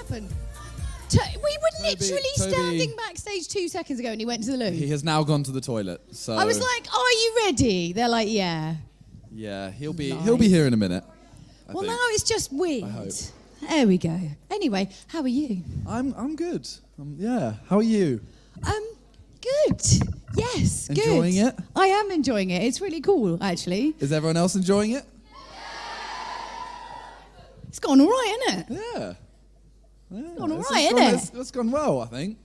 happened? We were literally standing backstage 2 seconds ago and he went to the loo. He has now gone to the toilet, so... I was like, are you ready? They're like, yeah. Yeah, he'll be here in a minute. I think. Now it's just weird. I hope. There we go. Anyway, how are you? I'm good. Yeah, how are you? Good. Yes, good. Enjoying it? I am enjoying it. It's really cool, actually. Is everyone else enjoying it? It's gone all right, isn't it? Yeah. It's gone all right, isn't it? It's gone well, I think.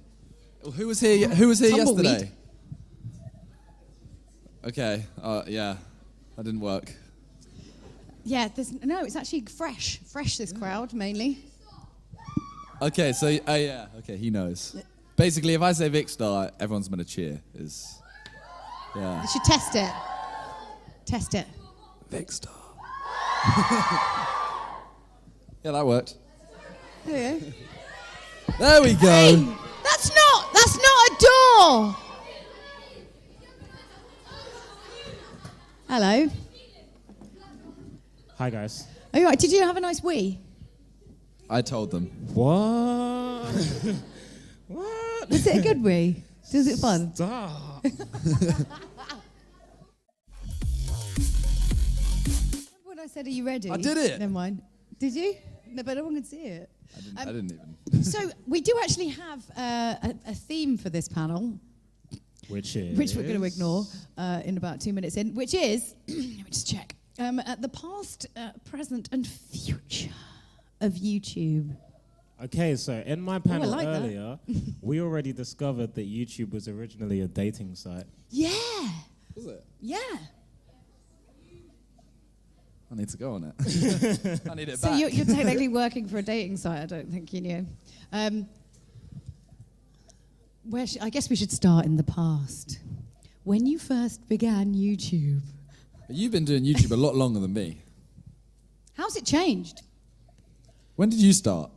Who was here yesterday? Okay. Yeah. That didn't work. Yeah, it's actually fresh. Fresh, this crowd, mainly. Okay, so, yeah. Okay, he knows. Basically, if I say Vicstar, everyone's going to cheer. Yeah. You should test it. Test it. Vicstar. Yeah, that worked. There you go. There we go. Hey, that's not a door. Hello. Hi, guys. Are you all right? Did you have a nice wee? I told them. What? What? Was it a good wee? Was it fun? Stop. When I said, are you ready? I did it. Never mind. Did you? No, but no one could see it. I didn't even. So we do actually have a theme for this panel. Which we're going to ignore in about 2 minutes in, which is, let me just check, the past, present and future of YouTube. Okay, so in my panel like that. earlier, we already discovered that YouTube was originally a dating site. Yeah. Was it? Yeah. I need to go on it. I need it So back. you're technically working for a dating site, I don't think you knew. I guess we should start in the past. When you first began YouTube. You've been doing YouTube a lot longer than me. How's it changed? When did you start?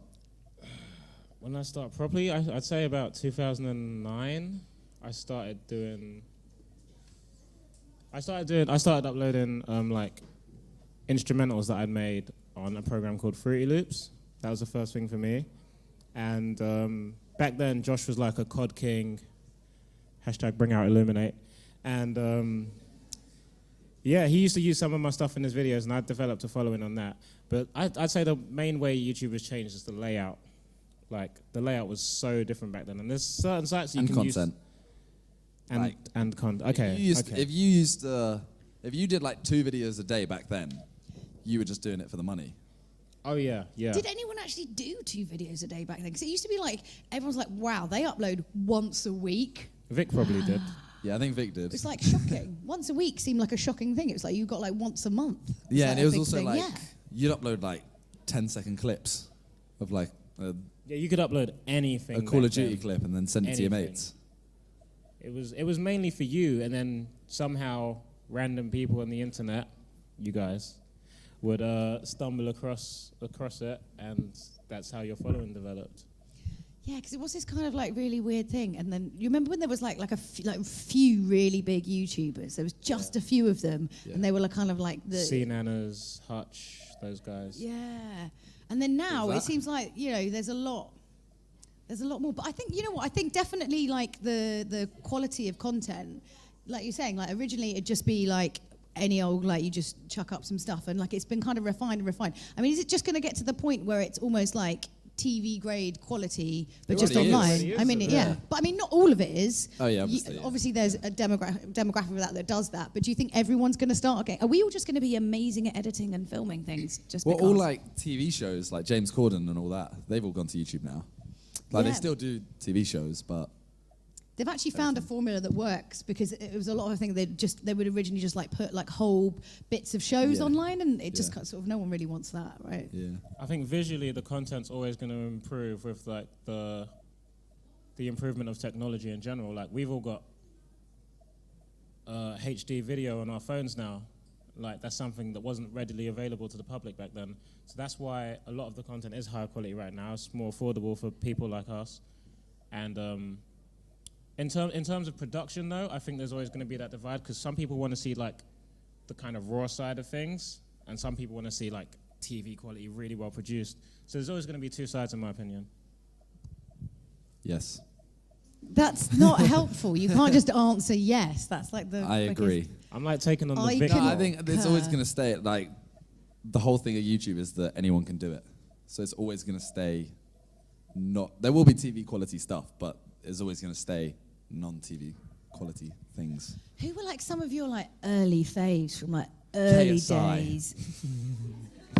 When I started properly, I'd say about 2009. I started uploading like instrumentals that I'd made on a program called Fruity Loops. That was the first thing for me. And back then, Josh was like a COD king. # bring out Illuminate. And yeah, he used to use some of my stuff in his videos, and I developed a following on that. But I'd say the main way YouTube has changed is the layout. Like, the layout was so different back then. And there's certain sites you And can content. use... And content. Okay. If you did like 2 videos a day back then, you were just doing it for the money. Oh, yeah. Did anyone actually do 2 videos a day back then? Because it used to be like, everyone's like, wow, they upload once a week. Vic probably did. Yeah, I think Vic did. It's like shocking. Once a week seemed like a shocking thing. It was like you got like once a month. Yeah, and it was big also thing. like, yeah. you'd upload like 10-second clips of like Yeah, you could upload anything. a Call of Duty then. clip and then send it to your Anything. mates. It was mainly for you, and then somehow random people on the internet, you guys, would stumble across it, and that's how your following developed. Yeah, because it was this kind of like really weird thing. And then you remember when there was like a few really big YouTubers? There was just a few of them, and they were like kind of like the C-Nanas, Hutch, those guys. Yeah, and then now it seems like there's a lot more. But I think I think definitely like the quality of content, like you're saying, like originally it'd just be like any old, like you just chuck up some stuff, and like it's been kind of refined. I mean, is it just going to get to the point where it's almost like TV grade quality, but It just already online? is. I mean, yeah. But I mean, not all of it is. Oh yeah, obviously. Obviously, there's a demographic of that does that. But do you think everyone's going to start again? Are we all just going to be amazing at editing and filming things? Just Well, because? all like TV shows, like James Corden and all that, they've all gone to YouTube now. Like they still do TV shows, but they've actually found a formula that works, because it was a lot of things they would originally just like put like whole bits of shows online, and it just sort of no one really wants that, right? yeah. I think visually the content's always going to improve with like the improvement of technology in general. Like we've all got HD video on our phones now. Like that's something that wasn't readily available to the public back then. So that's why a lot of the content is higher quality right now. It's more affordable for people like us. And in terms of production, though, I think there's always going to be that divide, because some people want to see like the kind of raw side of things, and some people want to see like TV quality, really well produced. So there's always going to be two sides, in my opinion. Yes. That's not helpful. You can't just answer yes. That's like the. I agree. I'm like taking on I the victim. No, I think it's always going to stay like the whole thing of YouTube is that anyone can do it. So it's always going to stay not. There will be TV quality stuff, but it's always going to stay non-TV quality things. Who were like some of your like early faves from like early KSI. days?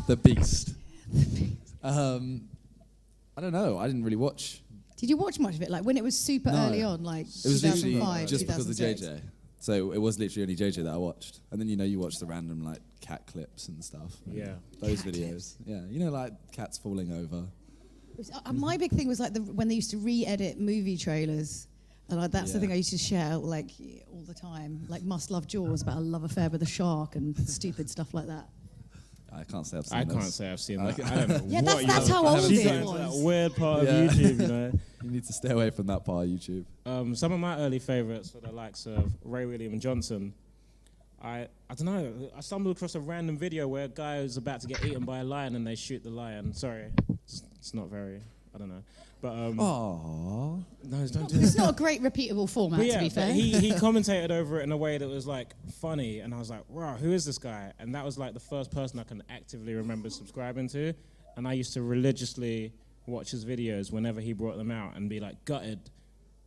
The Beast. I don't know. I didn't really watch. Did you watch much of it? Like when it was super No. early on, like It was literally 2005, just because of 2006? JJ. So it was literally only JJ that I watched. And then, you watch the random, like, cat clips and stuff. Yeah. Those Cat videos. clips. Yeah. Like, cats falling over. My big thing was like when they used to re-edit movie trailers. And like, that's the Yeah. thing I used to share like all the time. Like Must Love Jaws about a love affair with a shark and stupid stuff like that. I can't say I've seen I those. can't say I've seen that. Okay. I don't know Yeah, what that's you how old She it got into was. that weird part Yeah. of YouTube, you know. You need to stay away from that part of YouTube. Some of my early favourites were the likes of Ray William Johnson. I don't know. I stumbled across a random video where a guy was about to get eaten by a lion and they shoot the lion. Sorry, it's not very. I don't know. But Aww. no, don't do It's that. not a great repeatable format, But to yeah, be fair. but he commentated over it in a way that was like funny, and I was like, wow, who is this guy? And that was like the first person I can actively remember subscribing to, and I used to religiously watch his videos whenever he brought them out and be like gutted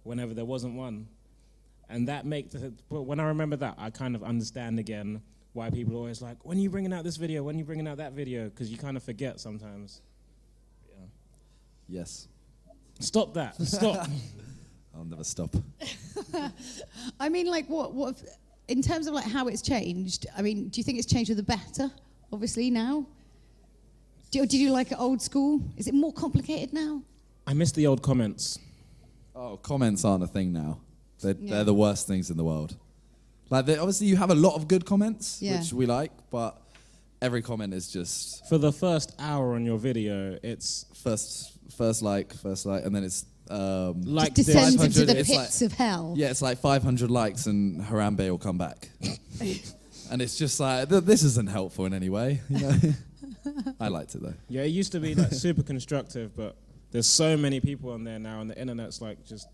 whenever there wasn't one. And that but when I remember that, I kind of understand again why people are always like, when are you bringing out this video? When are you bringing out that video? Because you kind of forget sometimes. Yeah. Yes. Stop that. Stop. I'll never stop. I mean, like, what in terms of like how it's changed? I mean, do you think it's changed for the better? Obviously now. Did you like it old school? Is it more complicated now? I miss the old comments. Oh, comments aren't a thing now. Yeah. They're the worst things in the world. Like, obviously you have a lot of good comments, Yeah. which we like, but every comment is just For the first hour on your video, it's first like, and then it's like Just descends this. into the 500, it's pits of hell. yeah, it's like 500 likes and Harambe will come back. And it's just like, this isn't helpful in any way, you know? I liked it though. Yeah, it used to be like super constructive, but there's so many people on there now, and the internet's like just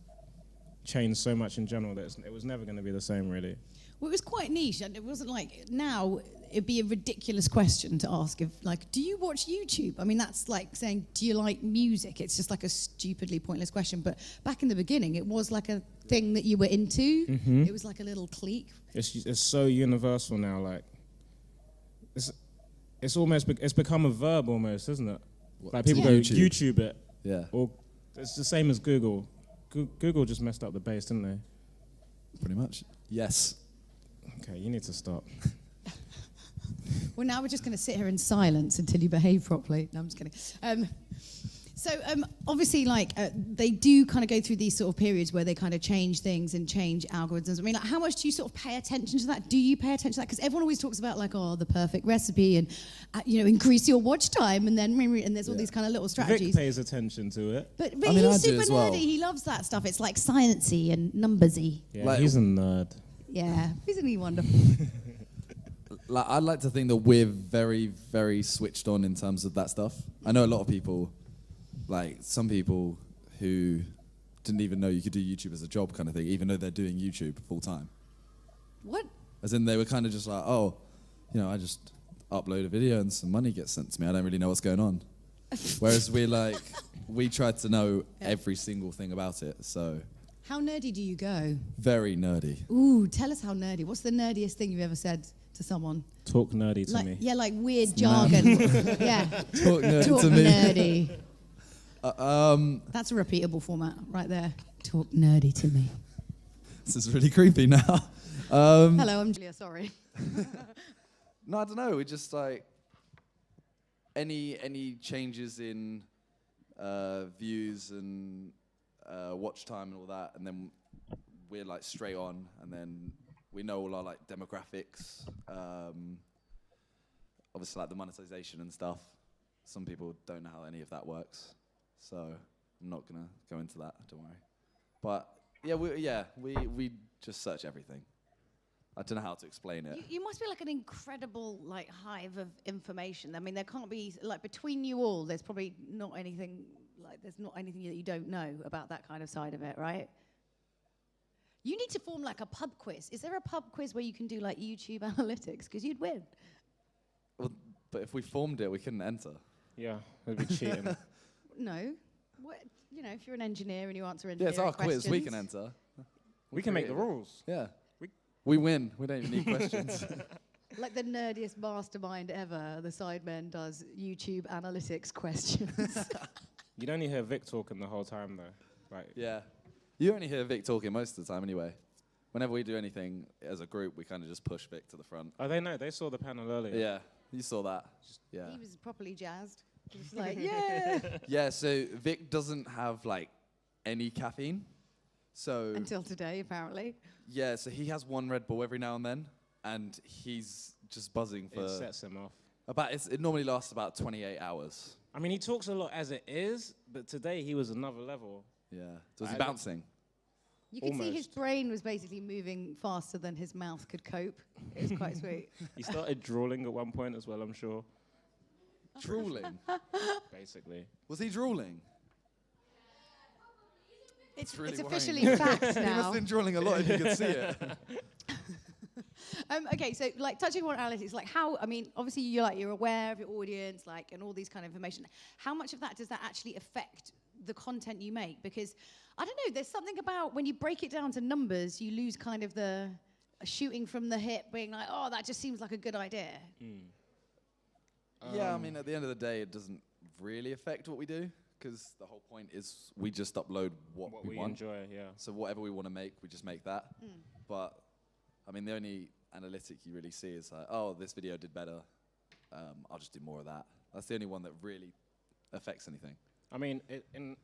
changed so much in general that it was never going to be the same, really. Well, it was quite niche, and it wasn't like now. It'd be a ridiculous question to ask if, like, do you watch YouTube? I mean, that's like saying, do you like music? It's just like a stupidly pointless question. But back in the beginning, it was like a thing that you were into. Mm-hmm. It was like a little clique. It's so universal now, like it's almost it's become a verb almost, isn't it? Like people Yeah. go YouTube. YouTube it, Yeah, or it's the same as Google. Google just messed up the base, didn't they? pretty much. Yes. Okay, you need to stop. Well, now we're just going to sit here in silence until you behave properly. No, I'm just kidding. Obviously, like, they do kind of go through these sort of periods where they kind of change things and change algorithms. I mean, like, how much do you sort of pay attention to that? Do you pay attention to that? Because everyone always talks about, like, the perfect recipe and, increase your watch time and then, and there's all these kind of little Vic strategies. pays attention to it. But I mean, I he's do super as well. nerdy. He loves that stuff. It's like sciencey and numbersy. Yeah, Like- he's a nerd. Yeah, isn't he wonderful? Like, I'd like to think that we're very, very switched on in terms of that stuff. I know a lot of people, like some people who didn't even know you could do YouTube as a job kind of thing, even though they're doing YouTube full time. What? As in they were kind of just like, I just upload a video and some money gets sent to me. I don't really know what's going on. Whereas we tried to know every single thing about it. So How nerdy do you go? very nerdy. Ooh, tell us how nerdy. What's the nerdiest thing you've ever said to someone? Talk nerdy to Like, me. yeah, like weird jargon. Yeah. Talk nerdy Talk to me. nerdy. That's a repeatable format right there. Talk nerdy to me. This is really creepy now. Hello, I'm Julia, sorry. No, I don't know. We just like any changes in views and watch time and all that, and then we're like straight on, and then we know all our like demographics. Obviously, like the monetization and stuff. Some people don't know how any of that works, so I'm not gonna go into that. Don't worry. But yeah, we just search everything. I don't know how to explain it. You must be like an incredible like hive of information. I mean, there can't be like between you all. There's probably not anything there's not anything that you don't know about that kind of side of it, right? You need to form like a pub quiz. Is there a pub quiz where you can do like YouTube analytics? Because you'd win. Well, but if we formed it, we couldn't enter. Yeah, it'd be cheating. No. What, if you're an engineer and you answer engineering Yeah, it's our questions. quiz. We can enter. We can make the rules. Yeah. We win. We don't even need questions. Like the nerdiest mastermind ever, the Sidemen does YouTube analytics questions. You'd only hear Vic talking the whole time, though. Like, Yeah. You only hear Vic talking most of the time anyway. Whenever we do anything as a group, we kind of just push Vic to the front. oh, they know. They saw the panel earlier. Yeah. You saw that. Yeah. He was properly jazzed. He was like, yeah. Yeah, so Vic doesn't have like any caffeine. So Until today, apparently. yeah, so he has one Red Bull every now and then, and he's just buzzing for It sets him off. it normally lasts about 28 hours. I mean, he talks a lot as it is, but today he was another level. Yeah. So was he I don't- bouncing? You could see his Almost. brain was basically moving faster than his mouth could cope. It was quite sweet. He started drooling at one point as well, I'm sure. Drooling. Basically. Was he drooling? It's really officially worrying. fact He must now. have been drooling a lot if you could see it. Okay, so like touching on analytics, like how, I mean, obviously you're aware of your audience, like, and all these kind of information. How much of that does that actually affect the content you make? Because I don't know, there's something about when you break it down to numbers, you lose kind of the shooting from the hip, being like, oh, that just seems like a good idea. Yeah, I mean, at the end of the day, it doesn't really affect what we do, because the whole point is we just upload what we want. enjoy, yeah. So whatever we want to make, we just make that. But, I mean, the only analytic you really see is like, oh, this video did better. I'll just do more of that. That's the only one that really affects anything. I mean, in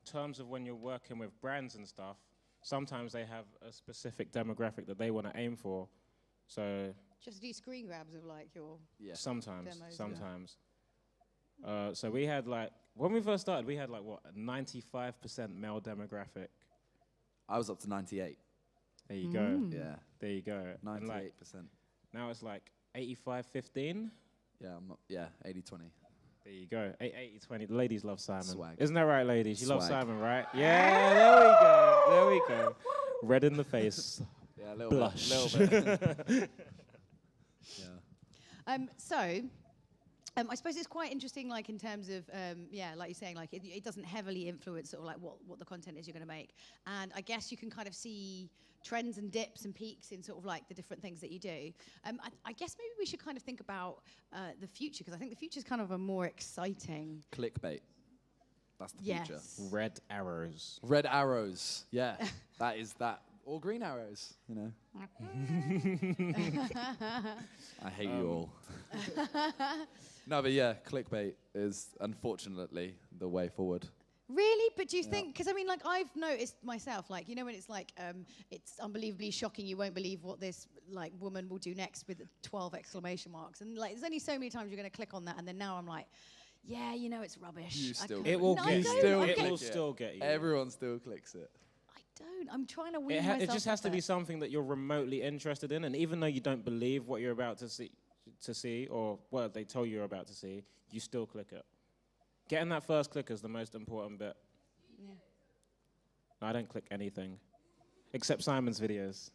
terms of when you're working with brands and stuff, sometimes they have a specific demographic that they want to aim for. So Just do screen grabs of like your... Yeah. sometimes. Demos, So we had like, when we first started, we had like what, a 95% male demographic. I was up to 98. There you go. Yeah. There you go. And like, 98%. now it's like 85-15. Yeah, 80-20. There you go. 80-20. The ladies love Simon. Swag. Isn't that right, ladies? You love Swag. Simon, right? Yeah, there we go. There we go. Red in the face. Yeah, a little Blush. bit. Little bit. Yeah. I suppose it's quite interesting, like in terms of, like you're saying, like it doesn't heavily influence sort of like what the content is you're going to make. And I guess you can kind of see trends and dips and peaks in sort of like the different things that you do. I guess maybe we should kind of think about the future, because I think the future is kind of a more exciting... Clickbait. That's the Yes. future. Red arrows. Red arrows. Yeah. That is that. Or green arrows, you know. I hate you all. No, but yeah, clickbait is unfortunately the way forward. Really? But do you think, because I mean, like I've noticed myself, like, you know, when it's like, it's unbelievably shocking, you won't believe what this like woman will do next with 12 exclamation marks. And like, there's only so many times you're going to click on that. And then now I'm like, yeah, you know, it's rubbish. You still It will No, get I you. don't. Still It click will it. still get you. Everyone still clicks it. I don't. I'm trying to wean It myself just has off to be it. something that you're remotely interested in, and even though you don't believe what you're about to see, or what they tell you you're about to see, you still click it. Getting that first click is the most important bit. Yeah. I don't click anything, except Simon's videos.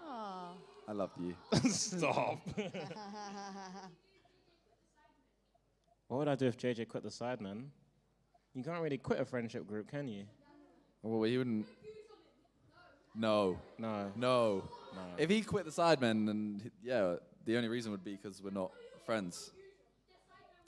Aw. I love you. Stop. What would I do if JJ quit the Sidemen? You can't really quit a friendship group, can you? Well, he wouldn't. No. No. No. No. If he quit the Sidemen, then yeah, the only reason would be because we're not friends.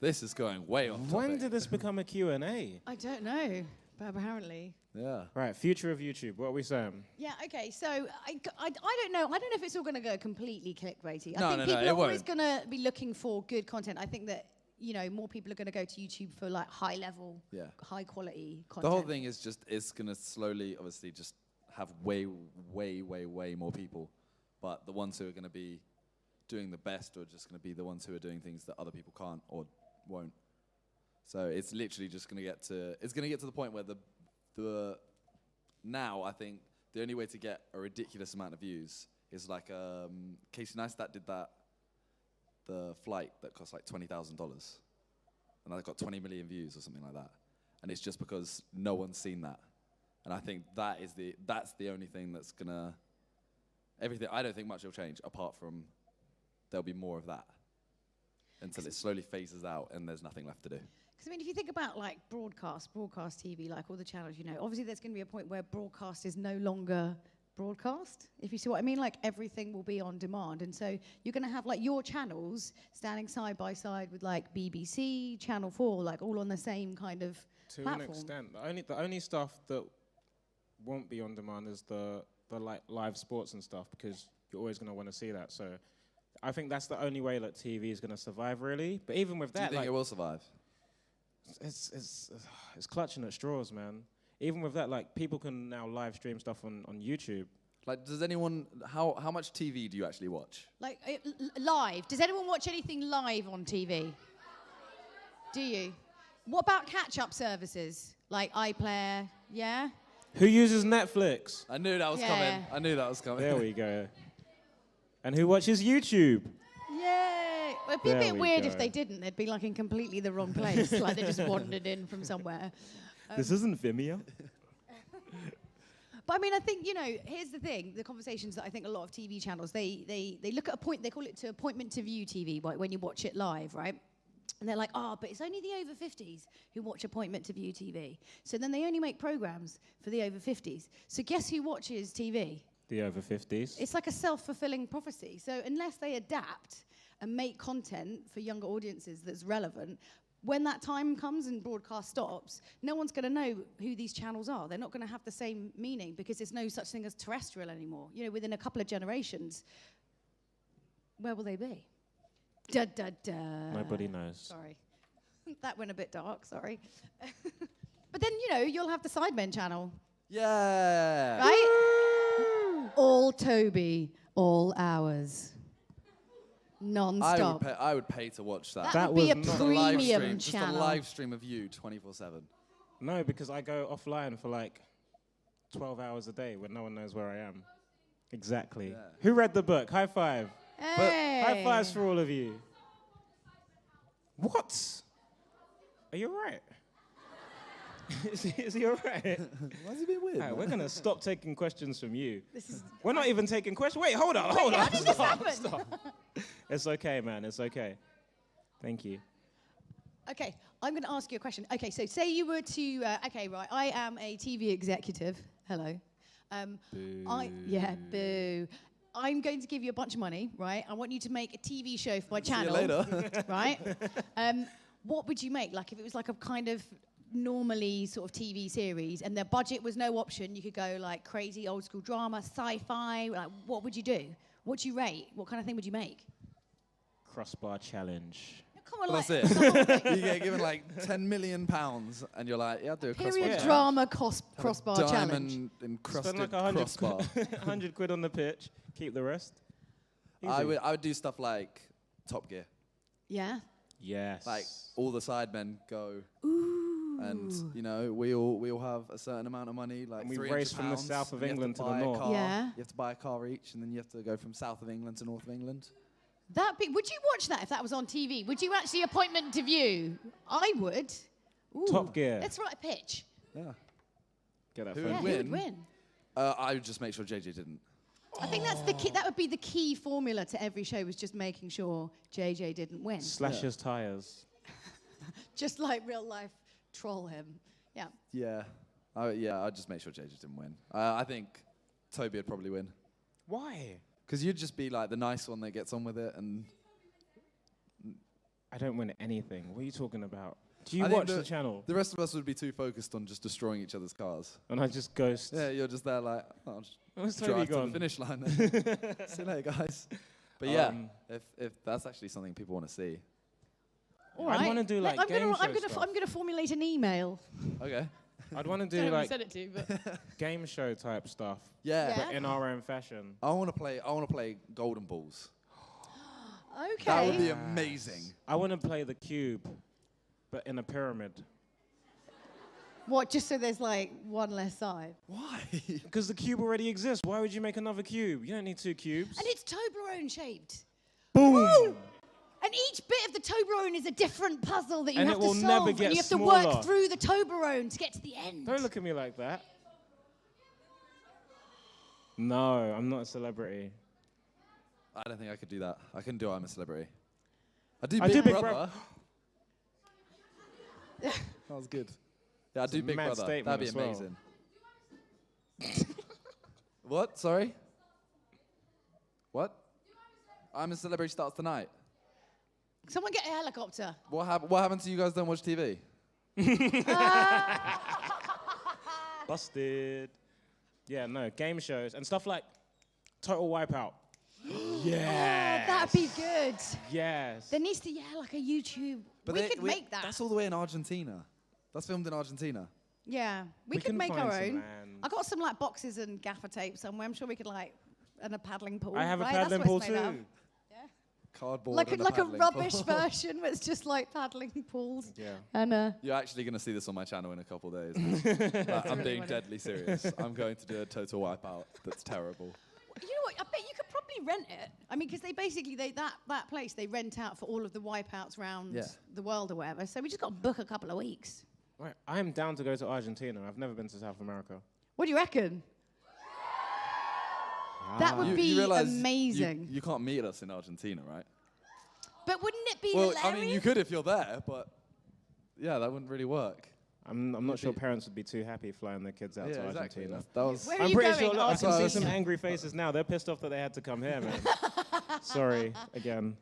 This is going way off topic. When did this become a Q&A? I don't know, but apparently. Yeah. Right, future of YouTube. What are we saying? Yeah, okay, so I don't know. I don't know if it's all going to go completely clickbaity. I No, think no, people it are always won't. going to be looking for good content. I think that, you know, more people are going to go to YouTube for like high level, Yeah. high quality content. The whole thing is just, it's going to slowly, obviously, just have way more people. But the ones who are going to be doing the best are just going to be the ones who are doing things that other people can't or won't. So it's literally just going to get to, the point where now I think the only way to get a ridiculous amount of views is like Casey Neistat did the flight that cost like $20,000, and that got 20 million views or something like that. And it's just because no one's seen that. And I think that's the only thing that's gonna everything. I don't think much will change apart from there'll be more of that until it slowly phases out and there's nothing left to do. Because I mean, if you think about like broadcast TV, like all the channels, obviously there's going to be a point where broadcast is no longer broadcast, if you see what I mean. Like everything will be on demand, and so you're going to have like your channels standing side by side with like BBC, Channel 4, like all on the same kind of platform. To an extent, the only stuff that won't be on demand is the like live sports and stuff, because you're always going to want to see that. So I think that's the only way that TV is going to survive, really. But even with that, do you think it will survive? It's clutching at straws, man. Even with that, like, people can now live stream stuff on YouTube. Like, does anyone, how much TV do you actually watch? Like, live. Does anyone watch anything live on TV? Do you? What about catch-up services? Like iPlayer, yeah? Who uses Netflix? I knew that was coming. I knew that was coming. There we go. And who watches YouTube? Yay! Well, it'd be a bit weird if they didn't. They'd be like in completely the wrong place. Like they just wandered in from somewhere. This isn't Vimeo. But I mean, I think, here's the thing, the conversations that I think a lot of TV channels, they look at they call it to appointment to view TV, like when you watch it live, right? And they're like, but it's only the over 50s who watch appointment to view TV. So then they only make programs for the over 50s. So guess who watches TV? The over 50s. It's like a self-fulfilling prophecy. So unless they adapt and make content for younger audiences that's relevant, when that time comes and broadcast stops, no one's going to know who these channels are. They're not going to have the same meaning because there's no such thing as terrestrial anymore. Within a couple of generations, where will they be? Da, da, da. Nobody knows. Sorry. That went a bit dark, sorry. But then, you'll have the Sidemen channel. Yeah. Right? All Toby, all hours. Non-stop. I would pay to watch that. That would be a was not- premium Just channel. a live stream of you 24/7. No, because I go offline for like 12 hours a day when no one knows where I am. Exactly. Yeah. Who read the book? High five. Hey. High fives for all of you. What? Are you all right? Is he all right? Why is he being weird? Right, we're going to stop taking questions from you. This is We're not even taking questions. Wait, hold on. how did this happen? It's okay, man. It's okay. Thank you. Okay, I'm going to ask you a question. Okay, so say you were to... I am a TV executive. Hello. Boo. Boo. I'm going to give you a bunch of money, right? I want you to make a TV show for my channel. See you later. Right? What would you make? Like, if it was like a kind of normally sort of TV series and their budget was no option, you could go like crazy old school drama, sci-fi. Like, what would you do? What do you rate? What kind of thing would you make? Crossbar challenge. Come on, Well, like, that's it. You get given like £10 million and you're like, yeah, I'll do a crossbar period challenge. drama crossbar challenge. Diamond encrusted Spend like crossbar. 100 quid on the pitch. Keep the rest. Easy. I would do stuff like Top Gear. Yeah. Yes. Like all the sidemen go. Ooh. And we all have a certain amount of money, like And we £300, race from the south of and you have England to the buy a north. car. Yeah. You have to buy a car each, and then you have to go from south of England to north of England. Would you watch that if that was on TV? Would you actually appointment to view? I would. Ooh. Top Gear. Let's write a pitch. Yeah. Get that Who phone. Yeah, would who win? would win? I would just make sure JJ didn't. I think that's the key. That would be the key formula to every show, was just making sure JJ didn't win. Slash his tires. Just like real life, troll him. Yeah. Yeah. I'd just make sure JJ didn't win. I think Toby would probably win. Why? Because you'd just be like the nice one that gets on with it, and I don't win anything. What are you talking about? Do you I think watch the channel? The rest of us would be too focused on just destroying each other's cars. And I just ghost. Yeah, you're just there like, I'll just Where's Toby drive to gone? the finish line then. See you later, guys. But yeah, if that's actually something people want to see. All I'd right. wanna do, like, game show stuff. I'm gonna formulate an email. Okay. I'd want to Don't know do who like said it to, but game show type stuff, Yeah. Yeah. but in our own fashion. I want to play Golden Balls. okay. That would be amazing. I want to play the cube, but in a pyramid. What, just so there's like one less side? Why? Because the cube already exists. Why would you make another cube? You don't need 2 cubes. And it's Toblerone shaped. Boom! Woo! And each bit of the Toblerone is a different puzzle that you And have it to will solve. never get and you have smaller. to work through the Toblerone to get to the end. Don't look at me like that. No, I'm not a celebrity. I don't think I could do that. I couldn't do I'm a Celebrity. I do do Big Big Brother. That was good. Yeah, I do a Big mad Brother. statement That'd be as well. amazing. What? Sorry? What? I'm a Celebrity starts tonight. Someone get a helicopter. What happened to you guys don't watch TV? Busted. Yeah, no, game shows and stuff like Total Wipeout. Yeah. That'd be good. Yes. There needs to, like a YouTube. We could make that. That's all the way in Argentina. That's filmed in Argentina. Yeah, we could can make find our some own. land. I got some like boxes and gaffer tape somewhere. I'm sure we could and a paddling pool. I have a right? paddling That's pool what it's made of. too. Yeah. Cardboard Like and a paddling rubbish pool. version where it's just like paddling pools. Yeah. And You're actually going to see this on my channel in a couple of days. Like, I'm being deadly serious. I'm going to do a total wipeout that's terrible. you know what? I bet you could probably rent it. I mean, because that place they rent out for all of the wipeouts around the world or whatever. So we just got to book a couple of weeks. Right. I am down to go to Argentina. I've never been to South America. What do you reckon? That would be you realise amazing. You can't meet us in Argentina, right? But wouldn't it be Well, hilarious? I mean, you could if you're there, but yeah, that wouldn't really work. I'm not sure parents would be too happy flying their kids out to exactly. Argentina. That was. Where are I'm you pretty going? sure. Look, I can see Argentina. some angry faces now. They're pissed off that they had to come here, man. Sorry again.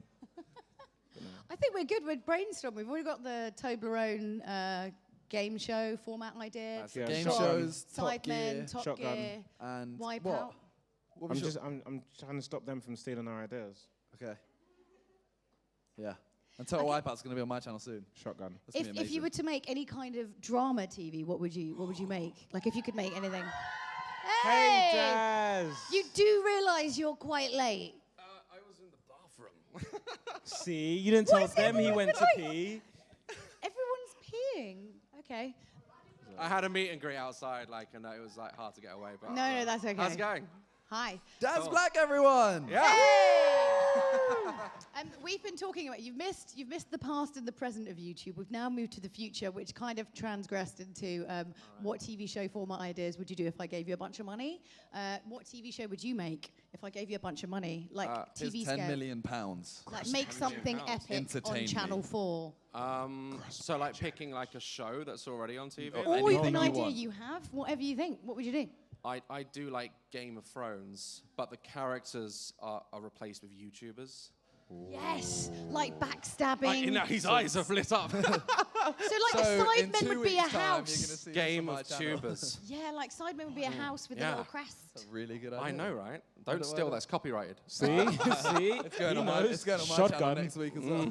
I think we're good. We're brainstorming. We've already got the Toblerone game show format idea. Yeah, Game Shotgun. shows, Top Sidemen, Gear, Top Shotgun. Gear, and Wipeout. What was your... I'm trying to stop them from stealing our ideas. Okay. Yeah. And Total Wipeout's going to be on my channel soon. Shotgun. That's gonna be If you amazing. were to make any kind of drama TV, what would you make? Like if you could make anything. Hey, Daz. You do realise you're quite late. I was in the bathroom. See, you didn't Why tell is them he everyone went to like- pee. Everyone's peeing. Okay. I had a meet and greet outside, and it was hard to get away. But No, that's okay. How's it going? Hi. Daz Black, everyone! Yeah. We've been talking about you've missed the past and the present of YouTube. We've now moved to the future, which kind of transgressed into what TV show format ideas would you do if I gave you a bunch of money? What TV show would you make if I gave you a bunch of money? Like Here's TV 10 scale. million pounds. Like make something epic Entertain on me. Channel 4. So picking a show that's already on TV. Oh, Or anything an you idea want. you have, whatever you think. What would you do? I do like Game of Thrones, but the characters are replaced with YouTubers. Yes, like backstabbing. His eyes have lit up. So like So the in Sidemen 2 would be a weeks' time, you're house. gonna see Game this of on my channel. Tubers. Yeah, like Sidemen would be a house with a Yeah. little crest. That's a really good idea. I know, right? Don't steal. That's copyrighted. See, see. It's going, He on my, knows. it's going on my Shotgun. channel next week as well.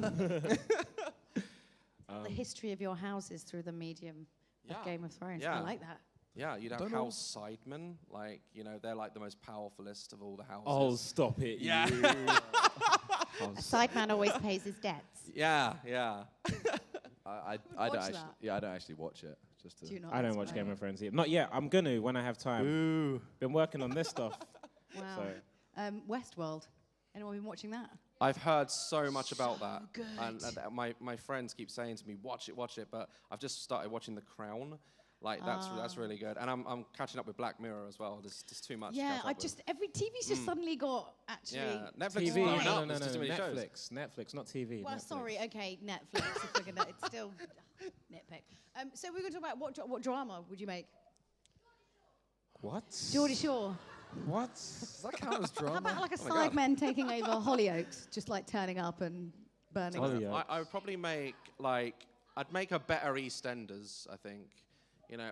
The history of your houses through the medium Yeah. of Game of Thrones. Yeah. I like that. Yeah, you'd have Don't know. house sidemen. They're the most powerfulest of all the houses. Oh, stop it. Yeah. You. A sideman always pays his debts. Yeah, yeah. I don't watch actually. that? Yeah, I don't actually watch it. Just to. Do you not? I don't That's watch right. Game of Thrones either. Not yet. I'm gonna when I have time. Ooh. Been working on this stuff. Wow. So. Westworld. Anyone been watching that? I've heard so much about that. good. And my friends keep saying to me, watch it. But I've just started watching The Crown. That's really good. And I'm catching up with Black Mirror as well. There's just too much to Yeah, catch up with. every TV's just suddenly got actually. Yeah, Netflix is TV. blowing No, up. no, There's no, just too many shows. Netflix, not TV. Well, Netflix. sorry, okay, Netflix. If we're gonna, it's still nitpick. So we're going to talk about what drama would you make? What? Geordie Shore. What? Does that count as How drama? about like a my God. Sidemen taking over Hollyoaks, just like turning up and burning? Hollyoaks. up? I would probably make I'd make a better EastEnders, I think.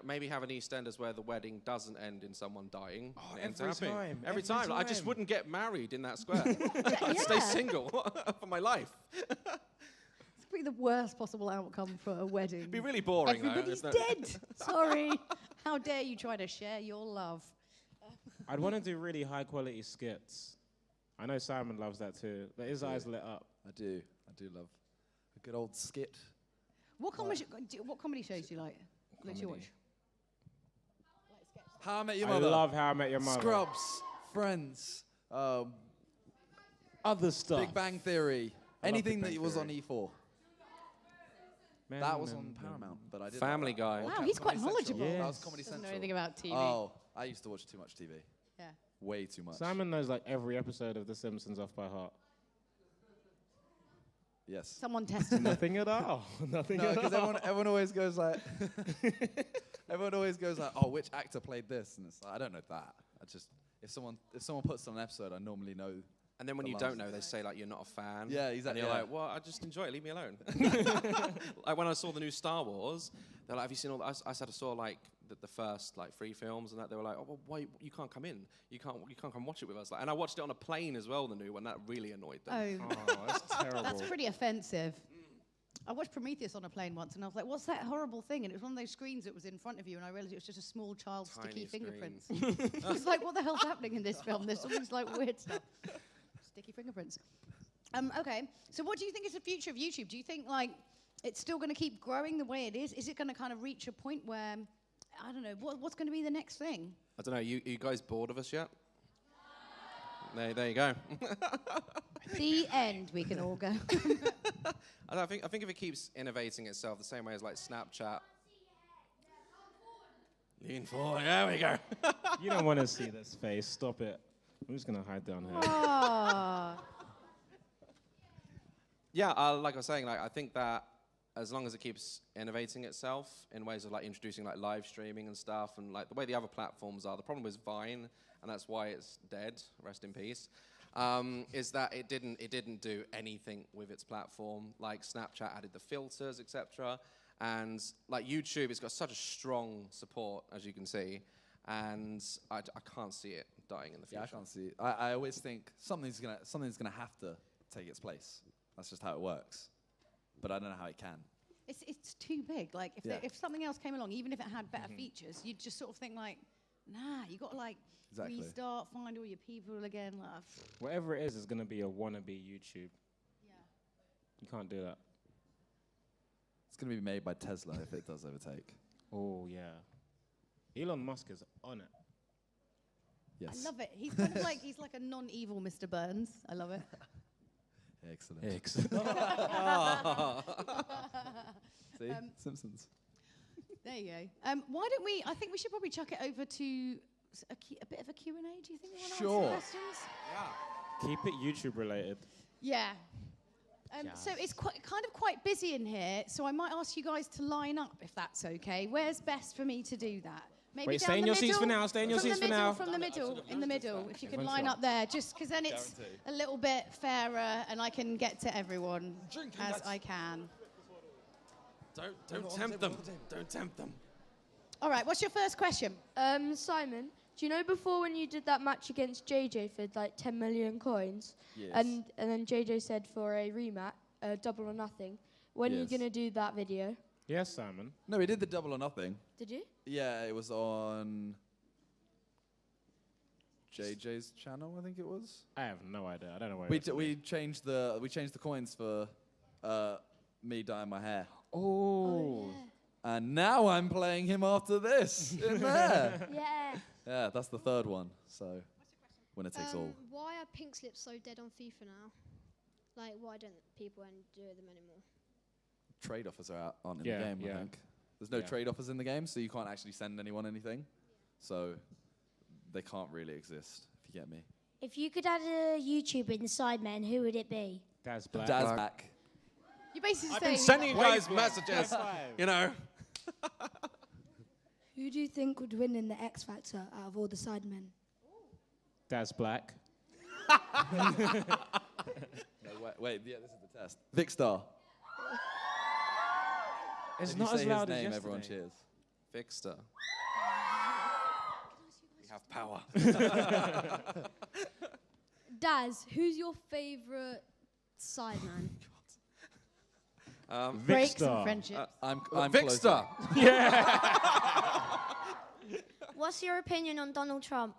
Maybe have an EastEnders where the wedding doesn't end in someone dying. Oh, It ends every happy. time, Every every time. I just time. wouldn't get married in that square. I'd stay Yeah. single for my life. It's probably the worst possible outcome for a wedding. It'd be really boring, Everybody's though. dead. Sorry. How dare you try to share your love? I'd want to do really high quality skits. I know Simon loves that too. But his eyes lit up. I do love a good old skit. What comedy shows do you like? That you watch? How I Met Your I Mother. love How I Met Your Mother. Scrubs, Friends, Other stuff. Big Bang Theory, I love anything Big Bang that was on Theory. E4. That was on Paramount, but I didn't. Family Guy. Wow, he's quite Comedy Central. knowledgeable. That was Comedy Doesn't know Central. anything about TV. Oh, I used to watch too much TV. Yeah. Way too much. Simon knows like every episode of The Simpsons off by heart. Yes. Someone tested him. Nothing at all. Nothing No, at because all. everyone always goes like, oh, which actor played this? And it's like, I don't know that. I just, if someone puts on an episode, I normally know. And then when the you lines. don't know, they say like you're not a fan. Yeah, exactly, And you're yeah. like, well, I just enjoy it. Leave me alone. Like when I saw the new Star Wars, they're like, have you seen all? I saw like the first like 3 films, and that they were like, oh, well, why you can't come in? You can't come watch it with us. Like, and I watched it on a plane as well, the new one. That really annoyed them. Oh, Oh, that's terrible. that's pretty offensive. I watched Prometheus on a plane once, and I was like, what's that horrible thing? And it was one of those screens that was in front of you, and I realized it was just a small child's Tiny sticky fingerprints. screens. I was like, what the hell's happening in this film? There's all these like weird stuff. Sticky fingerprints. Okay, so what do you think is the future of YouTube? Do you think like it's still going to keep growing the way it is? Is it going to kind of reach a point where, I don't know, what's going to be the next thing? I don't know. You guys bored of us yet? There you go. The end, we can all go. I think if it keeps innovating itself the same way as like Snapchat. Lean forward. There we go. You don't want to see this face. Stop it. I'm just going to hide down here. Oh. Yeah, like I was saying, like I think that as long as it keeps innovating itself in ways of like introducing like live streaming and stuff, and like the way the other platforms are, the problem with Vine, and that's why it's dead. Rest in peace. Is that it didn't do anything with its platform. Like Snapchat added the filters, etc. And like YouTube, it's got such a strong support, as you can see, and I can't see it dying in the future. Yeah, I can't see. I always think something's gonna have to take its place. That's just how it works. But I don't know how it can. It's too big. Like if something else came along, even if it had better features, you'd just sort of think like, nah, you got to like restart, find all your people again. Like, Whatever it is going to be a wannabe YouTube. yeah. You can't do that. It's gonna be made by Tesla if it does overtake. Oh, yeah. Elon Musk is on it. Yes. I love it. He's kind of like he's like a non-evil Mr. Burns. I love it. Excellent. Excellent. See, Simpsons. There you go. Why don't we? I think we should probably chuck it over to a bit of a Q&A. Do you think we want to Sure. answer questions? Keep it YouTube related. Yeah. So it's kind of quite busy in here, so I might ask you guys to line up if that's okay. Where's best for me to do that? Maybe Wait, down stay in the your seats middle? for now, stay in your From seats the for middle, now. From the middle, in the middle, if you can One line shot. up there, just because then it's Guarantee. a little bit fairer and I can get to everyone as I can. Don't tempt them. Don't tempt them. All right, what's your first question? Simon, do you know before when you did that match against JJ for like 10 million coins, Yes. and then JJ said for a rematch, double or nothing, when are you Yes. going to do that video? Yes, Simon. No, we did the double or nothing. Did you? Yeah, it was on JJ's channel, I think it was. I have no idea. I don't know where We changed the coins for me dyeing my hair, Oh. and now I'm playing him after this in there. Yeah. Yeah, that's the third one. So, winner takes all. Why are pink slips so dead on FIFA now? Like, why don't people enjoy them anymore? Trade offers aren't in Yeah, the game. yeah. I think there's no Yeah. trade offers in the game, so you can't actually send anyone anything. So, they can't really exist. If you get me. If you could add a YouTuber inside men, who would it be? Daz Black. Daz Black. You basically I've been saying sending you Wait, guys wait. messages. High five. You know. Who do you think would win in the X Factor out of all the sidemen? Daz Black. No, wait, yeah, this is the test. Vicstar. It's If not you as say loud his as name, yesterday. everyone cheers. Fixter. We have power. Daz, who's your favourite sideman? breaks and Vicstar. friendships. I'm Fixter. What's your opinion on Donald Trump?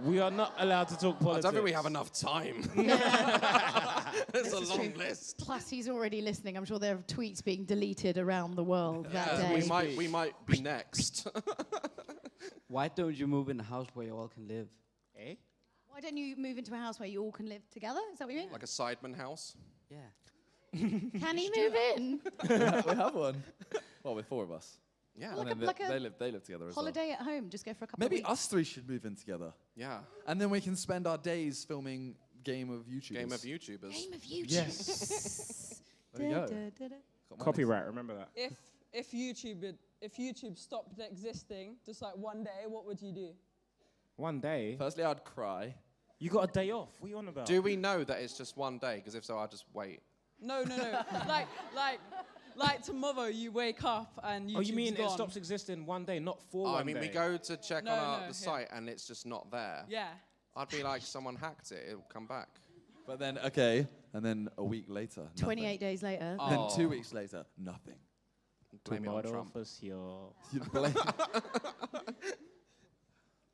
We are not allowed to talk I politics. don't think we have enough time. There's a long list. Plus, he's already listening. I'm sure there are tweets being deleted around the world that day. We might be next. Why don't you move in a house where you all can live? Eh? Why don't you move into a house where you all can live together? Is that what you mean? Like a Sideman house. Yeah. Can he move in? We have one. Well, with 4 of us. Yeah. Well, And like then a they live together as Holiday at home, just go for a couple well. of Maybe weeks. us 3 should move in together. Yeah. And then we can spend our days filming Game of YouTubers. Game of YouTubers. Game of YouTube. Yes. There you go. Got my Copyright, remember that. If YouTube stopped existing, just like one day, what would you do? One day. Firstly, I'd cry. You got a day off. What are you on about? Do we know that it's just one day? Because if so, I'll just wait. No. like tomorrow you wake up and YouTube's Oh, you mean gone. it stops existing one day, not for Oh, one I mean, day? we go to check No, on no, the site and it's just not there. Yeah. I'd be like, someone hacked it. It'll come back. But then, okay, and then a week later, nothing. 28 days later. Oh. Then 2 weeks later, nothing. Blame it on Tomorrow Trump. for sure. You blame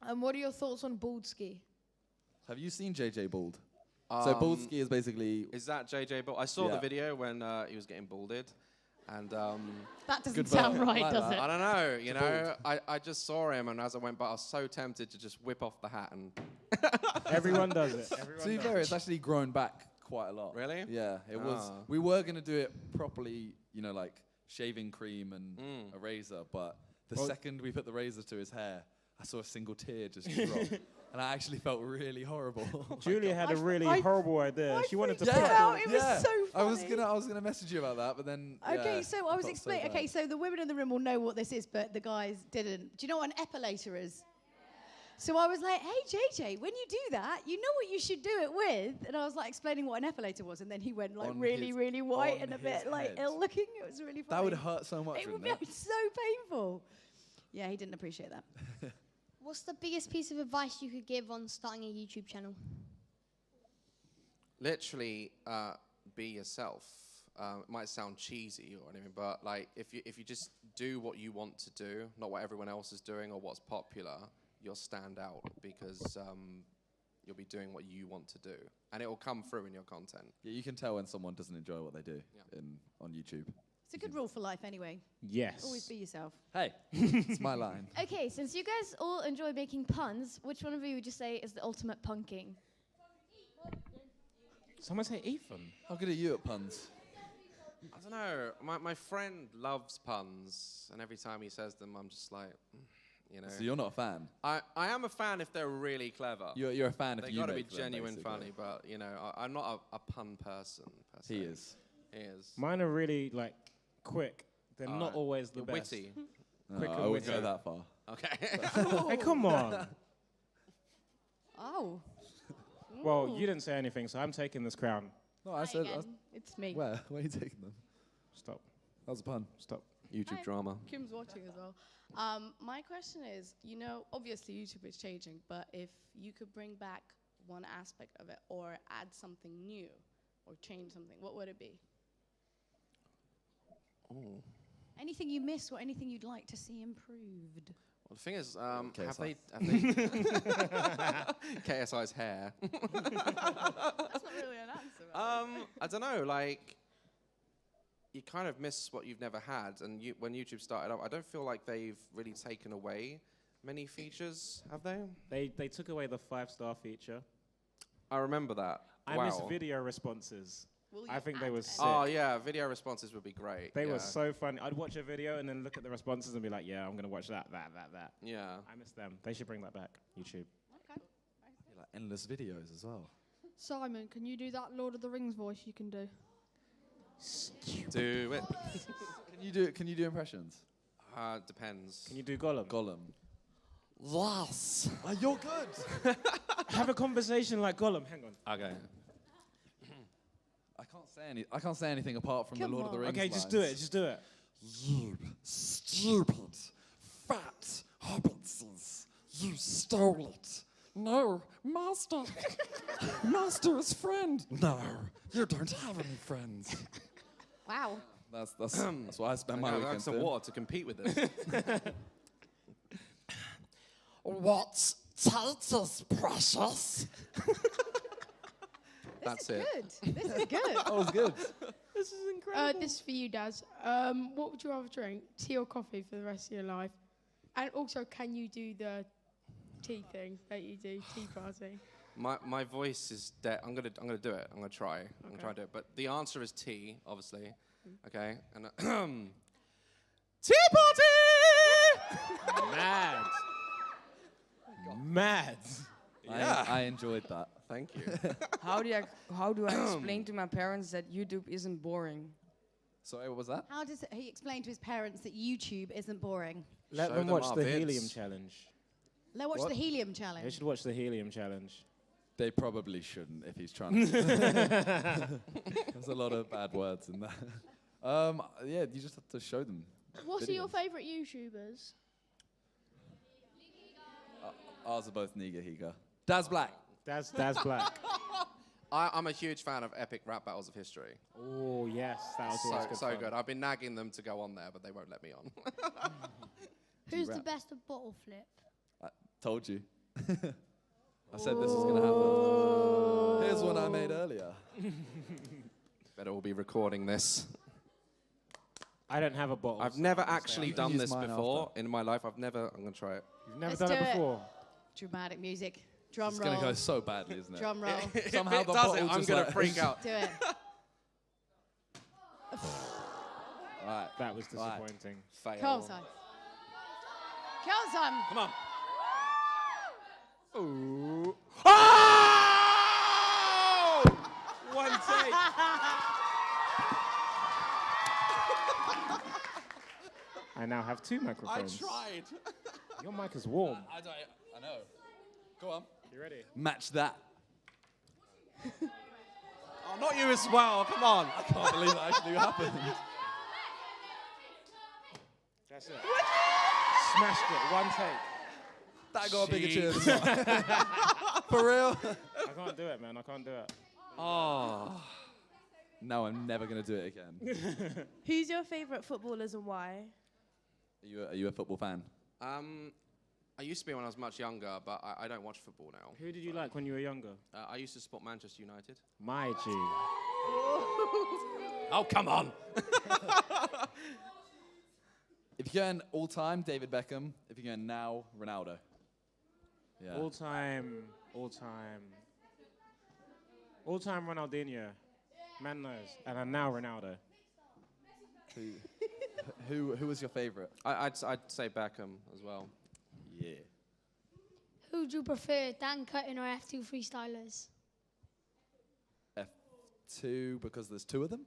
And what are your thoughts on bald ski? Have you seen JJ bald? So bald ski is basically... Is that JJ Bald? I saw the Yeah. video when he was getting balded. And That doesn't Good sound vote. right, Like does that. I it? don't know, you know, I just saw him, and as I went by, I was so tempted to just whip off the hat and... Everyone does it. To be fair, it's actually grown back quite a lot. Really? Yeah, it was. Ah. We were going to do it properly, you know, like shaving cream and a razor, but the second we put the razor to his hair, I saw a single tear just drop. And I actually felt really horrible. Julia had a really horrible idea. She wanted to freaked put out. It was so I was funny. gonna message you about that, but then Okay, yeah, so I was felt explaining. bad. Okay, so the women in the room will know what this is, but the guys didn't. Do you know what an epilator is? So I was like, "Hey JJ, when you do that, you know what you should do it with." And I was like explaining what an epilator was, and then he went like On really, his- really white on and a his bit like head. ill looking. It was really funny. That would hurt so much, It would wouldn't be it? so painful. Yeah, he didn't appreciate that. What's the biggest piece of advice you could give on starting a YouTube channel? Literally, be yourself. It might sound cheesy or anything, but like if you just do what you want to do, not what everyone else is doing or what's popular, you'll stand out because you'll be doing what you want to do, and it will come through in your content. Yeah, you can tell when someone doesn't enjoy what they do Yeah. on YouTube. It's a good rule for life, anyway. Yes. Always be yourself. Hey, it's my line. Okay, since you guys all enjoy making puns, which one of you would you say is the ultimate pun king? Someone say Ethan. How good are you at puns? I don't know. My friend loves puns, and every time he says them, I'm just like, you know. So you're not a fan? I am a fan if they're really clever. You're a fan if They you got to be make them, genuine basically. funny, but you know, I'm not a pun person. Per se. He is. He is. Mine are really like quick. They're not Alright. always the You're best. witty. Quick I and wouldn't go witty. that far. Okay. Hey, come on. Oh. Well, you didn't say anything, so I'm taking this crown. No, I said. It's me. Where are you taking them? Stop. That was a pun. Stop. YouTube drama. Kim's watching as well. My question is, you know, obviously YouTube is changing, but if you could bring back one aspect of it or add something new or change something, what would it be? Oh. Anything you miss or anything you'd like to see improved? Well, the thing is, KSI. have they KSI's hair? That's not really an answer. I don't know. Like, you kind of miss what you've never had, and when YouTube started up, I don't feel like they've really taken away many features, have they? They took away the 5-star feature. I remember that. I wow. miss video responses. Will I you think they add were any? sick. Oh yeah, video responses would be great. They yeah. were so funny. I'd watch a video and then look at the responses and be like, yeah, I'm going to watch that. Yeah. I miss them. They should bring that back, YouTube. Okay. Yeah, like endless videos as well. Simon, can you do that Lord of the Rings voice you can do? Do it. Can you do impressions? Depends. Can you do Gollum? Gollum. Yes. You're good. Have a conversation like Gollum. Hang on. Okay. I can't say anything apart from Come the Lord of the on. Rings. Okay, just do it. Just do it. You stupid, fat hobbitses. You stole it. No, Master. Master is friend. No, you don't have any friends. Wow. That's why I spend my I weekend have some doing. water to compete with this. What's Titus, precious? That's This it. is good. This is good. That was good. This is incredible. This is for you, Daz. What would you rather drink? Tea or coffee for the rest of your life? And also, can you do the tea thing that you do, tea party? My voice is dead. I'm gonna do it. I'm gonna try. I'm gonna try to do it. But the answer is tea, obviously. Okay. And tea party. Mad. Mad. Yeah. I enjoyed that. Thank you. How do I explain to my parents that YouTube isn't boring? Sorry, what was that? How does he explain to his parents that YouTube isn't boring? Let Show them them watch our the vids. helium challenge. Let's watch What? the helium They challenge. should watch the helium challenge. They probably shouldn't if he's trying to. There's a lot of bad words in that. Yeah, you just have to show them. What are your videos. favourite YouTubers? Ours are both Niga Higa. Daz Black. Daz Black. I'm a huge fan of epic rap battles of history. Oh yes, that was always good. So fun. good. I've been nagging them to go on there, but they won't let me on. Who's the rap? best at bottle flip? I told you. I said this was going to happen. Here's one I made earlier. Better all be recording this. I don't have a bottle. I've so never I can say actually I can done use this mine before after. in my life. I'm gonna try it. You've never Let's done do it it. before. Dramatic music. Drum It's roll. going to go so badly, isn't it? Drum roll. Somehow If the it does bottle it, I'm just gonna like- freak out. Do it. Right. That was disappointing. Fail. Come on, son. Come on, son. Come on. Ooh. Oh! One take. I now have two microphones. tried. Your mic is warm. I know. Go on. You ready? Match that. Oh, not you as well. Come on. I can't believe that actually happened. That's it. Smashed it. One take. That got a bigger cheers. For real? I can't do it, man. I can't do it. Oh. No, I'm never going to do it again. Who's your favourite footballers and why? Are you a football fan? I used to be when I was much younger, but I don't watch football now. Who did you like when you were younger? I used to support Manchester United. My G. Oh, come on. If you're going all time, David Beckham. If you're going now, Ronaldo. Yeah. All time Ronaldinho. Man knows. And I'm now Ronaldo. Who was your favourite? I'd say Beckham as well. Yeah. Who do you prefer, Dan Cutting or F2 Freestylers? F2 because there's two of them?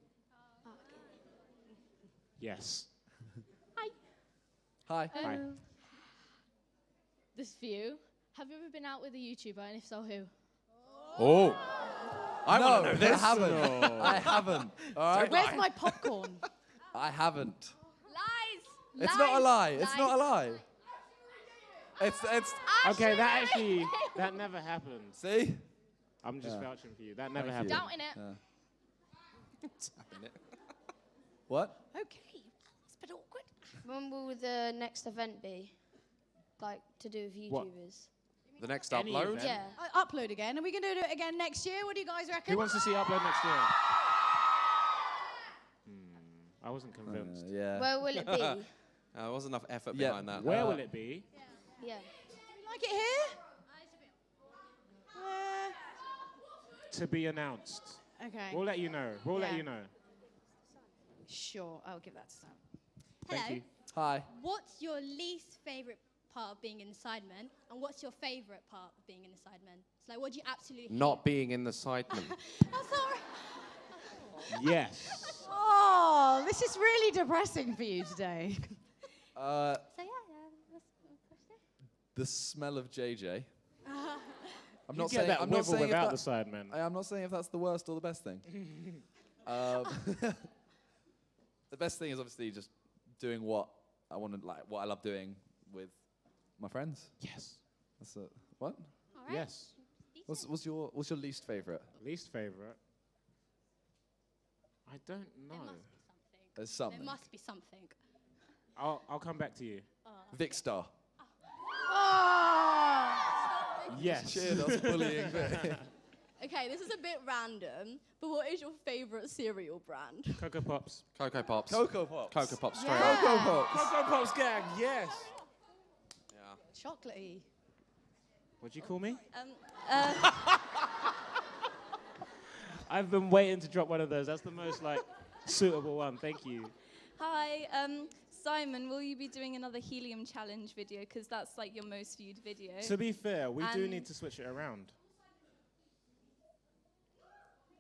Yes. Hi. Hi. This is for you. Have you ever been out with a YouTuber, and if so, who? Oh. I want to know this. I haven't. I haven't. All right. Where's my popcorn? I haven't. Lies! It's not a lie. It's not a lie. It's Okay, that never happened. See? I'm just Yeah. vouching for you. That never Thank happened. you. Doubting it. Yeah. What? Okay. It's a bit awkward. When will the next event be? Like, to do with What? YouTubers? The next Any upload? event? Yeah. Upload again. Are we going to do it again next year? What do you guys reckon? Who wants to see upload next year? I wasn't convinced. Yeah. Where will it be? There wasn't enough effort Yeah. behind that. Where will it be? Yeah. You like it here? To be announced. Okay. We'll let you know. We'll let Yeah. you know. Sure. I'll give that to Sam. Thank Hello. you. Hi. What's your least favourite part of being in the Sidemen, and what's your favourite part of being in the Sidemen? So, like, what do you absolutely hate? Not being in the Sidemen. That's all right. Yes. Oh, this is really depressing for you today. So, yeah, that's The smell of JJ. I'm You not get saying. that I'm with not or saying if without that, the Sidemen. I'm not saying if that's the worst or the best thing. The best thing is obviously just doing what I want to, like what I love doing with my friends. Yes. That's it. What? all right. Yes. What's your least favorite? Least favorite. I don't know. There's something. There must be something. I'll come back to you. Vicstar. Yes. Cheers, that's bullying. Okay, this is a bit random, but what is your favourite cereal brand? Cocoa Pops. Cocoa Pops. Cocoa Pops. Cocoa Pops, straight Cocoa up. Pops. Cocoa Pops gang, yes. Chocolatey. What'd you call me? Uh, I've been waiting to drop one of those. That's the most like suitable one. Thank you. Hi, Simon, will you be doing another helium challenge video? Because that's like your most viewed video. To be fair, we do need to switch it around.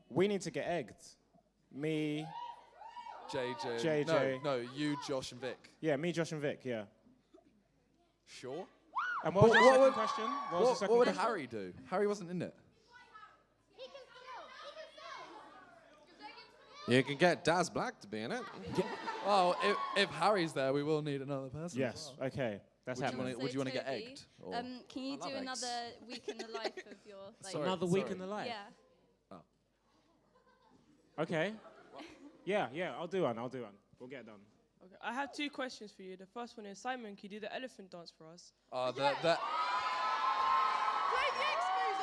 We need to get egged. Me, JJ. No, you, Josh, and Vic. Yeah, me, Josh, and Vic. Yeah. Sure. And what was your second question? What would Harry do? Harry wasn't in it. You can get Daz Black to be in it. Well, if Harry's there, we will need another person. Yes. Okay. That's happening. Would you want to get Toby, egged? can you do another week in the life of your... Like, Another week in the life? Yeah. Okay. Yeah, I'll do one. We'll get it done. Okay, I have 2 questions for you. The first one is, Simon, can you do the elephant dance for us?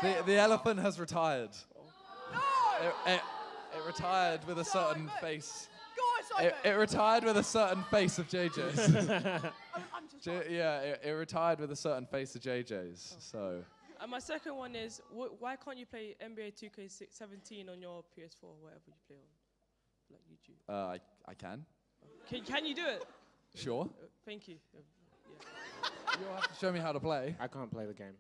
The elephant has retired. It retired with a certain face. It retired with a certain face of JJ's. It retired with a certain face of JJ's. So. And my second one is, why can't you play NBA 2K17 on your PS4 or whatever you play on, like YouTube? I can. Can you do it? Sure. Thank you. You'll have to show me how to play. I can't play the game.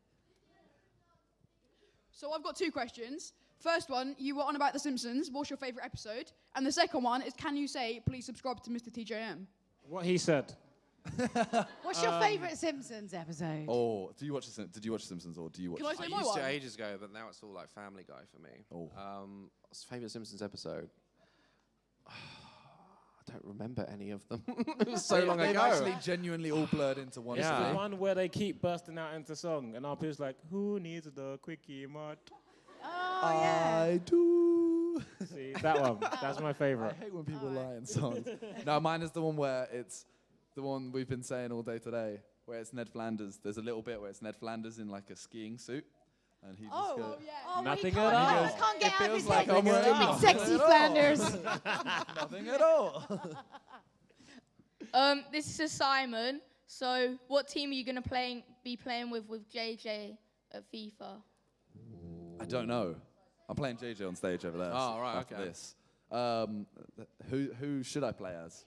So I've got 2 questions. First one, you were on about The Simpsons. What's your favourite episode? And the second one is, can you say, please subscribe to Mr. TJM? What he said. What's your favourite Simpsons episode? Oh, did you watch Simpsons or do you watch? Can I say I my used one? to ages ago, but now it's all like Family Guy for me. Oh. What's your favourite Simpsons episode? I don't remember any of them. It was so long They've ago. actually genuinely all blurred into one. It's screen. the one where they keep bursting out into song, and our people's like, "Who needs the quickie mod?" Oh, yeah. I do. See, that one. That's my favourite. I hate when people lie in songs. No, mine is the one where it's the one we've been saying all day today, where it's Ned Flanders. There's a little bit where it's Ned Flanders in like a skiing suit, and he just goes, Nothing at all. He can't get out of his like head. I'm wearing Sexy Flanders. Nothing at all. This is Simon. So, what team are you going to be playing with JJ at FIFA? I don't know. I'm playing JJ on stage over there. Oh, right, after okay. this. Who should I play as?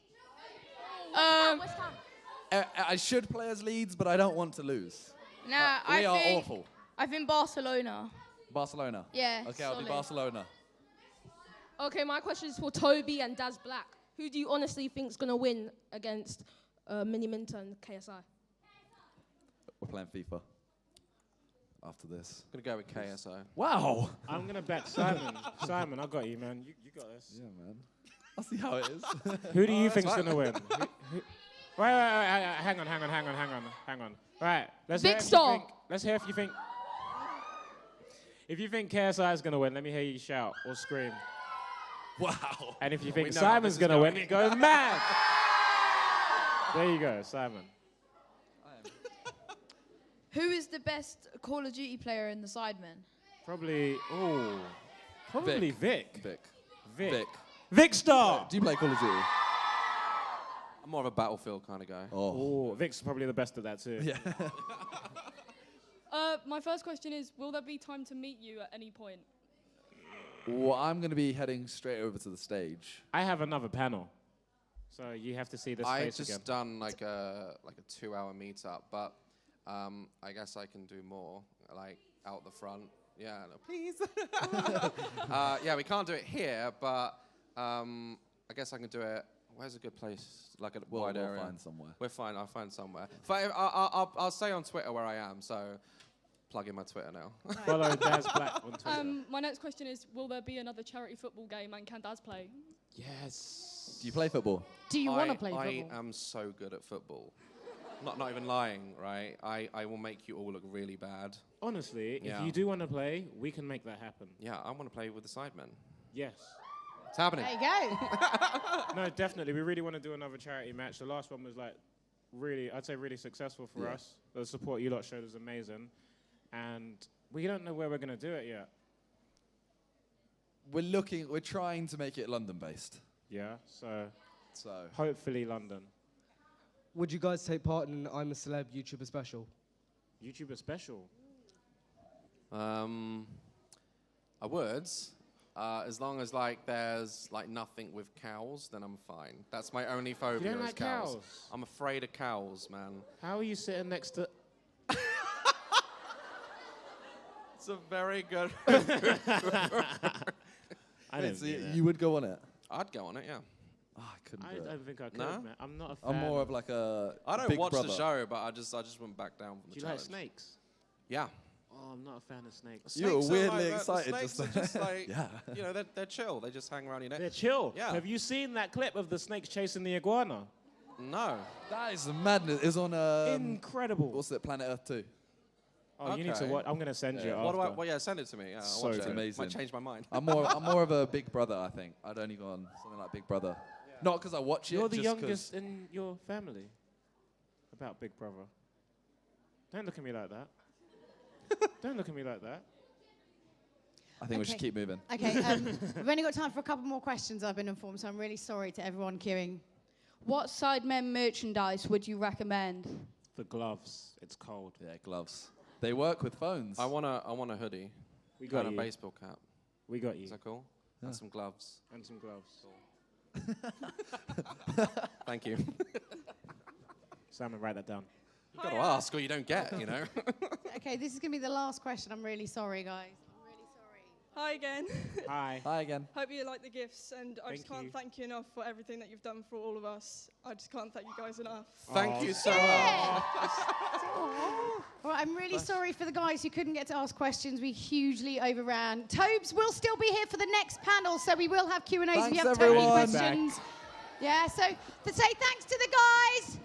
I should play as Leeds, but I don't want to lose. Nah, we are awful. I think Barcelona. Barcelona. Yeah. Okay, I'll be solid. Barcelona. Okay, my question is for Toby and Daz Black. Who do you honestly think is going to win against Miniminter and KSI? We're playing FIFA. After this. I'm going to go with KSI. Wow. I'm going to back Simon. Simon, I got you, man. You got this. Yeah, man. I'll see how it is. Who do you think's going to win? Wait, hang on. Right, let's Big hear Star. Let's hear if you think... If you think KSI is going to win, let me hear you shout or scream. Wow. And if you We think know how Simon's this is going to win, going. go mad. There you go, Simon. Who is the best Call of Duty player in the Sidemen? Probably Vic. Vic. Star. Do you play Call of Duty? I'm more of a Battlefield kind of guy. Oh, Vic's probably the best at that too. Yeah. My first question is, will there be time to meet you at any point? Well, I'm going to be heading straight over to the stage. I have another panel, so you have to see this I face just again. done like a 2-hour meetup, but I guess I can do more, like out the front. Yeah, no, please. Yeah, we can't do it here, but I guess I can do it. Where's a good place? Like a wide area. We'll find somewhere. We're fine. I'll find somewhere. I'll say on Twitter where I am. So plug in my Twitter now. Follow Daz Black on Twitter. My next question is, will there be another charity football game and can Daz play? Yes. Do you play football? Do you want to play I football? am so good at football. Not even lying, right? I will make you all look really bad. Honestly, Yeah. if you do want to play, we can make that happen. Yeah, I want to play with the Sidemen. Yes. It's happening. There you go. No, definitely. We really want to do another charity match. The last one was like really, I'd say really successful for us. The support you lot showed was amazing. And we don't know where we're going to do it yet. We're trying to make it London-based. Yeah, so hopefully London. Would you guys take part in I'm a Celeb YouTuber special? YouTuber special. I would. As long as like there's like nothing with cows, then I'm fine. That's my only phobia. You don't is like cows. cows? I'm afraid of cows, man. How are you sitting next to... It's a very good. I don't So do that. you would go on it? I'd go on it, yeah. Oh, I couldn't I do it. don't think I could, No? man. I'm not a fan. I'm more of like a I don't Big watch Brother. the show, but I just went back down from Do the you like challenge. snakes? Yeah. Oh, I'm not a fan of snakes. You were Snakes are weirdly like, excited the just snakes are just like, Yeah. you know, they're chill. They just hang around your neck. They're chill. Yeah. Have you seen that clip of the snakes chasing the iguana? No. That is madness. It's on Incredible. What's it? Planet Earth 2. Oh, you need to Okay. watch. I'm going to send you it What do I? after. Well, yeah, send it to me. Yeah, I'll So watch good. it. Amazing. Might change my mind. I'm more of a Big Brother, I think. I'd only go on something like Big Brother. Not because I watch it. You're the just youngest in your family. About Big Brother. Don't look at me like that. Don't look at me like that. I think we should keep moving. Okay, we've only got time for a couple more questions, I've been informed, so I'm really sorry to everyone queuing. What Sidemen merchandise would you recommend? The gloves. It's cold. Yeah, gloves. They work with phones. I want a hoodie. We got and you. a baseball cap. We got you. Is that cool? Yeah. And some gloves. And some gloves. Thank you. Simon, write that down. You've got to ask or you don't get, you know. Okay, this is going to be the last question. I'm really sorry, guys. Hi again. Hi. Hi again. Hope you like the gifts, and I just Thank can't you. thank you enough for everything that you've done for all of us. I just can't thank you guys enough. Thank you so much. All right, I'm really sorry for the guys who couldn't get to ask questions. We hugely overran. Tobes will still be here for the next panel, so we will have Q&As if you Thanks, have Toby everyone. questions. Yeah, so to say thanks to the guys.